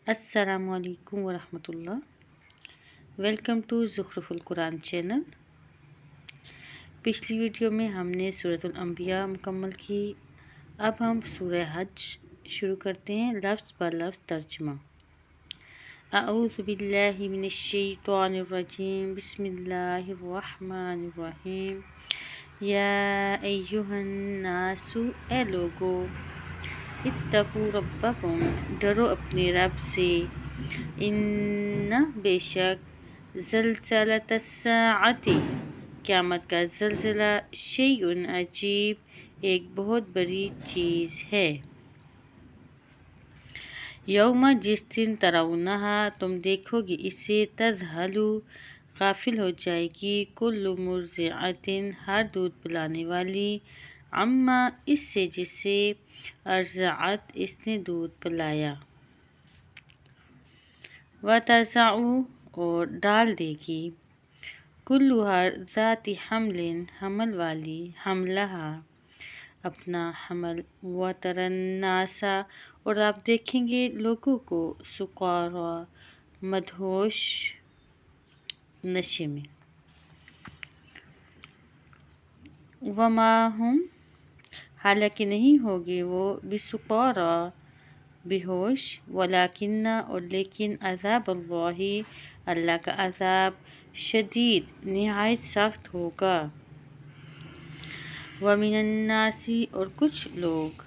السلام علیکم ورحمۃ اللہ۔ ویلکم ٹو زخرف القرآن چینل۔ پچھلی ویڈیو میں ہم نے سورۃ الانبیاء مکمل کی۔ اب ہم سورہ حج شروع کرتے ہیں، لفظ بر لفظ ترجمہ۔ اعوذ باللہ من الشیطان الرجیم، بسم اللہ الرحمن الرحیم۔ یا ایہا الناس، اے لوگو، اتقوا ربکم، ڈرو اپنے رب سے، ان بے شک زلزلۃ الساعۃ، قیامت کا زلزلہ، شیء عجیب، ایک بہت بڑی چیز ہے۔ یوم، جس دن، ترونہا، تم دیکھو گے اسے، تذہل، غافل ہو جائے گی، کل مرضعۃ، ہر دودھ پلانے والی، عما، اس سے جسے، ارضعت، اس نے دودھ پلایا، وتضع، اور ڈال دے گی، کل ہر ذات حمل، حمل والی، حملہا، اپنا حمل، وتری الناس، اور آپ دیکھیں گے لوگوں کو، سکارا، مدہوش، نشے میں، وما ہم، حالانکہ نہیں ہوگے وہ، بسکارا، بے ہوش، ولیکن، اور لیکن، عذاب اللہ، اللہ کا عذاب، شدید، نہایت سخت ہوگا۔ ومن الناس، اور کچھ لوگ،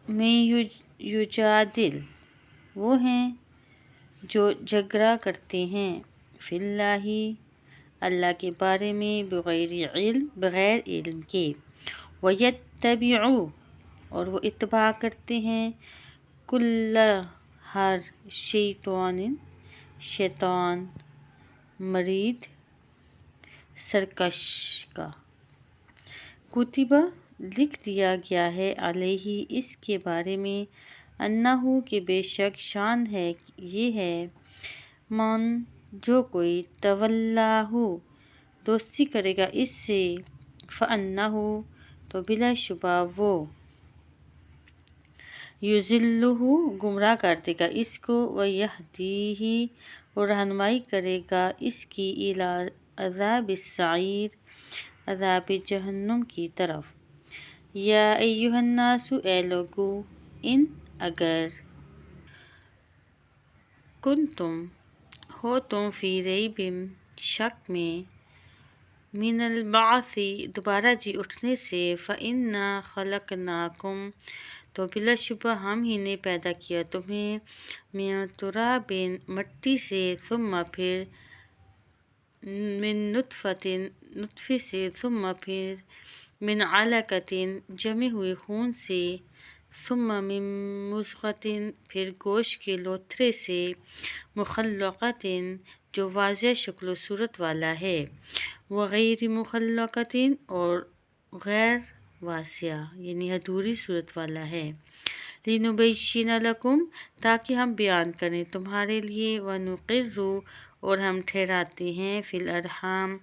میں یجادل، وہ ہیں جو جھگڑا کرتے ہیں، فی اللہ، اللہ کے بارے میں، بغیر علم کے، ویتبع، اور وہ اتباع کرتے ہیں، کل، ہر، شیطان، مرید، سرکش کا، کتبہ، لکھ دیا گیا ہے، علیہ، اس کے بارے میں، انہ، کہ بے شک شان ہے یہ ہے، من، جو کوئی، تولاہ، دوستی کرے گا اس سے، فانہ، تو بلا شبہ وہ، یضلہ، گمراہ کر دے گا اس کو، ویہدیہ، اور رہنمائی کرے گا اس کی، الی عذاب السعیر، عذاب جہنم کی طرف۔ یا ایہا الناس، اے لوگو، ان، اگر، کنتم، ہو تم، فی ریب، شک میں، من البعث، دوبارہ جی اٹھنے سے، فإنا خلقناکم، تو بلا شبہ ہم ہی نے پیدا کیا تمہیں، من تراب، مٹی سے، ثم، پھر، من نطفۃ، نطفے سے، ثم، پھر، من علقۃ، جمے ہوئے خون سے، ثم، من مضغۃ، پھر گوشت کے لوتھڑے سے، مخلقۃ، جو واضح شکل و صورت والا ہے، وغیر مخلقۃ، اور غیر واضح یعنی ادھوری صورت والا ہے، لنبین لکم، تاکہ ہم بیان کریں تمہارے لیے، ونقر، اور ہم ٹھہراتے ہیں، فی الارحام،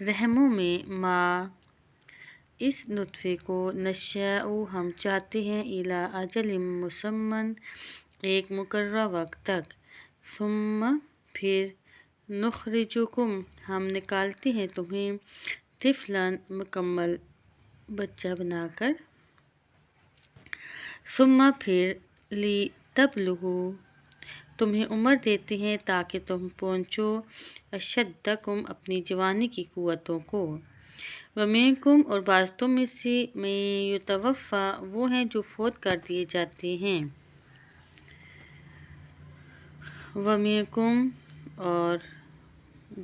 رحموں میں، ما، اس نطفے کو، نشاء، ہم چاہتے ہیں، الی اجل مسمى، ایک مقررہ وقت تک، ثم، پھر، نخرجکم، ہم نکالتے ہیں تمہیں، طفلا، مکمل بچہ بنا کر، ثم، پھر، لتبلغوا، تمہیں عمر دیتے ہیں تاکہ تم پہنچو، اشدکم، اپنی جوانی کی قوتوں کو، ومنکم، اور بعض تم میں سے، من یتوفی، وہ ہیں جو فوت کر دیے جاتے ہیں، ومنکم، اور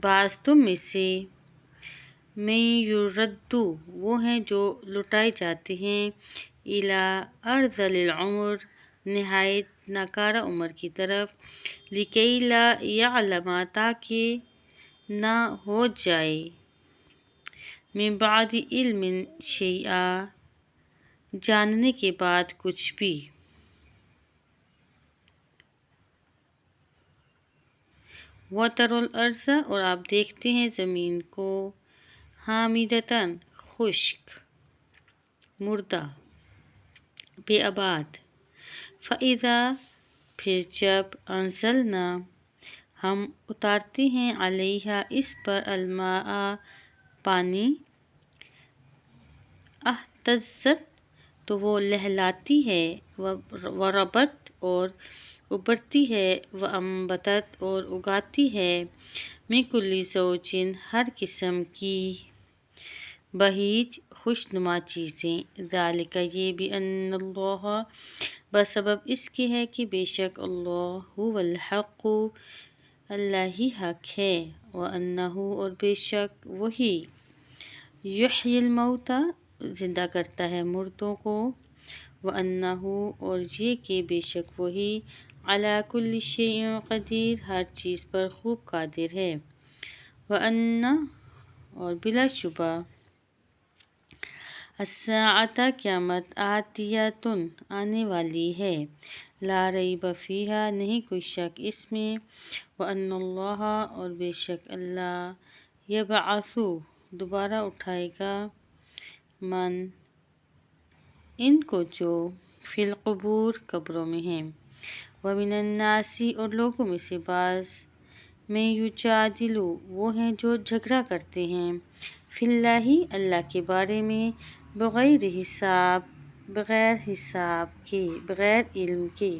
بعض تم میں سے، من یرد، وہ ہیں جو لوٹائے جاتے ہیں، الی ارذل العمر، نہایت ناکارہ عمر کی طرف، لکی لا یعلم، تاکہ نہ ہو جائے، من بعد علم شیئا، جاننے کے بعد کچھ بھی، وتری الارض، اور آپ دیکھتے ہیں زمین کو، حامدۃ، خشک، مردہ، بے آباد، فَإِذَا پھر جب انزلنا ہم اتارتے ہیں علیہا اس پر الماء پانی اہتزت تو وہ لہلاتی ہے وربت اور ابھرتی ہے وانبتت اور اگاتی ہے من کل زوج ہر قسم کی بہیج خوشنما چیزیں ذالک یہ بأن اللہ بسبب اس کے ہے کہ بے شک اللہ هو الحق اللہ ہی حق ہے وانہ اور بے شک وہی یحیی الموتى زندہ کرتا ہے مردوں کو وانہ اور یہ کہ بے شک وہی علی کل شیء قدیر ہر چیز پر خوب قادر ہے وان اور بلا شبہ الساعۃ قیامت آتیۃ آنے والی ہے لا ریب فیہا نہیں کوئی شک اس میں وان اللہ اور بے شک اللہ یبعث دوبارہ اٹھائے گا من ان کو جو فی القبور قبروں میں ہیں ومن الناس اور لوگوں میں سے بعض میں یجادل وہ ہیں جو جھگڑا کرتے ہیں فی اللہ اللہ کے بارے میں بغیر حساب کے بغیر علم کے